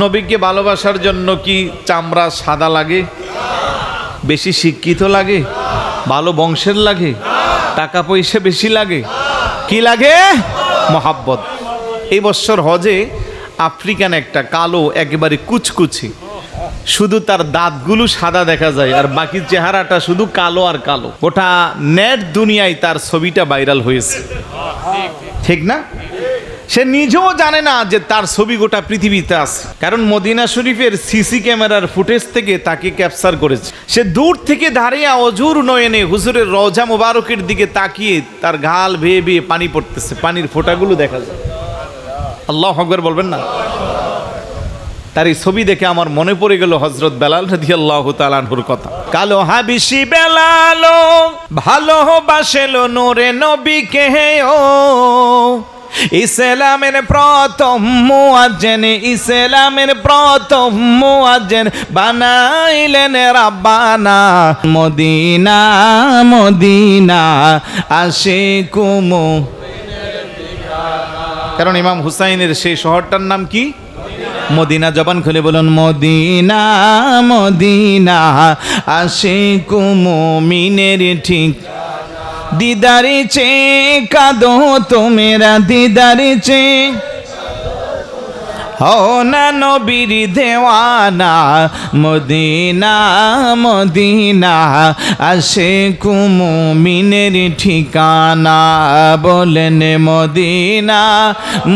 নবীকে ভালোবাসার জন্য কি চামড়া সাদা লাগে, বেশি শিক্ষিত লাগে, ভালো বংশের লাগে, টাকা পয়সা বেশি লাগে? কি লাগে? মহাব্বত। এই বছর হজে আফ্রিকান একটা কালো একেবারে কুচকুচি, শুধু তার দাঁতগুলো সাদা দেখা যায় আর বাকি চেহারাটা শুধু কালো আর কালো। ওটা নেট দুনিয়ায় তার ছবিটা ভাইরাল হয়েছে, ঠিক না? সে নিজেও জানে না যে তার ছবি গোটা পৃথিবীতে আছে, কারণ মদিনা শরীফের সিসি ক্যামেরার ফুটেজ থেকে তাকে ক্যাপচার করেছে। সে দূর থেকে দাঁড়িয়ে অজুর নয়নে হুজুরের রওজা মোবারকের দিকে তাকিয়ে তার গাল বেয়ে বেয়ে পানি পড়তেছে, পানির ফোঁটাগুলো দেখা যায়। আল্লাহু আকবার বলবেন না? তার এই ছবি দেখে আমার মনে পড়ে গেল হযরত বেলাল রাদিয়াল্লাহু তাআলা আনহুর কথা। কালো হাবিশি বেলাল ভালোবাসেলো নূরে নবীকে, ও ইসলামের প্রথম মুয়াজ্জিন, ইসলামের প্রথম মুয়াজ্জিন বানাইলেন রাব্বানা। মদিনা মদিনা আশিকুম, কারণ ইমাম হুসাইনের সেই শহরটার নাম কি? মদিনা। জবান খুলে বলুন মদিনা মদিনা আশিকুম মুমিনের ঠিক দিদারে চে কাদো তোমেরা দিদারে চে হো না নবীর দেওয়ানা। মদিনা মদিনা আশিকুম মুমিনের ঠিকানা। বলেন মদিনা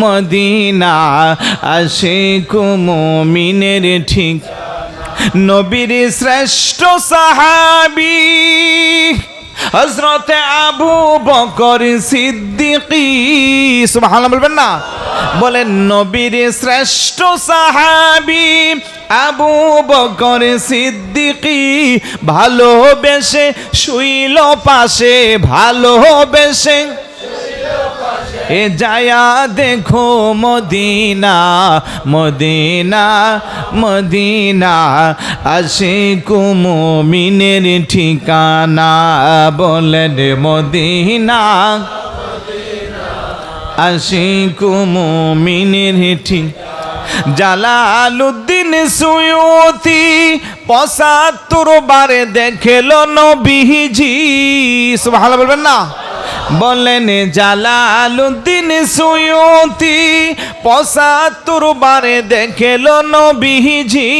মদিনা আশিকুম মুমিনের ঠিক। নবীর শ্রেষ্ঠ সাহাবী হযরত আবু বকর সিদ্দিকী, সুবহানাল্লাহ বলবেন না? বলেন নবীর শ্রেষ্ঠ সাহাবী আবু বকর সিদ্দিকী ভালোবেসে শুইল পাশে, ভালোবেসে এ যায়া দেখো মদিনা মদিনা মদিনা আশিকুম মুমিনের ঠিকানা। বলেন মদিনা আশিকুম মুমিনের ঠিকানা। জালালউদ্দিন সুয়ুতি ৭৫ বারে দেখেল নবীজি, সুবহানাল্লাহ বলবেন না? বলেন জালালউদ্দিন সুয়ুতি ৭৫ বারে দেখেল নবীজি।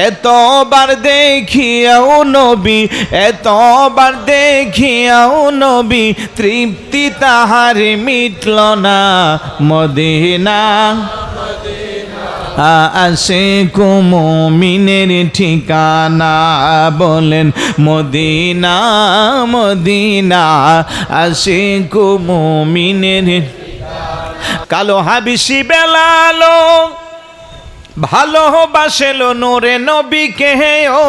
এতবার দেখিয়াও নবী, এতবার দেখিয়াও নবী তৃপ্তি তাহার মিটল না। মদিনা আশিকুম মুমিনের ঠিকানা। বলেন মদিনা মদিনা আশিকুম মুমিনের। কালো হাবিশি বেলাল ভালোবাসেলো নূরে নবীকে, ও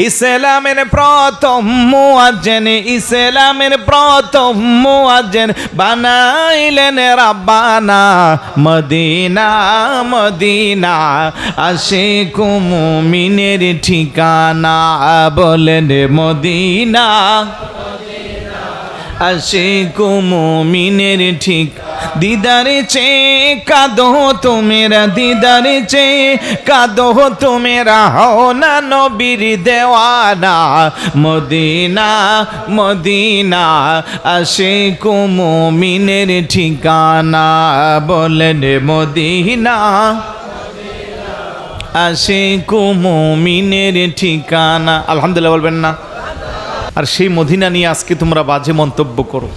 ইসলামের প্রথম মুয়াজ্জিন, ইসলামের প্রথম মুয়াজ্জিন বানাইলেন রাব্বানা। মদিনা মদিনা আশিকুম মুমিনের ঠিকানা। বলেন মদিনা আশিকুম মুমিনের ঠিক। দিদারে চে কাদো তোমেরা দিদারে চে কাদো তোমেরা, হও না নবীর দেওয়ানা। মদিনা মদিনা আশিকুম মুমিনের ঠিকানা। বলেন মদিনা আশিকুম মুমিনের ঠিকানা। আলহামদুলিল্লাহ বলবেন না? আর সেই মদিনা নিয়ে আজকে তোমরা বাজে মন্তব্য করো।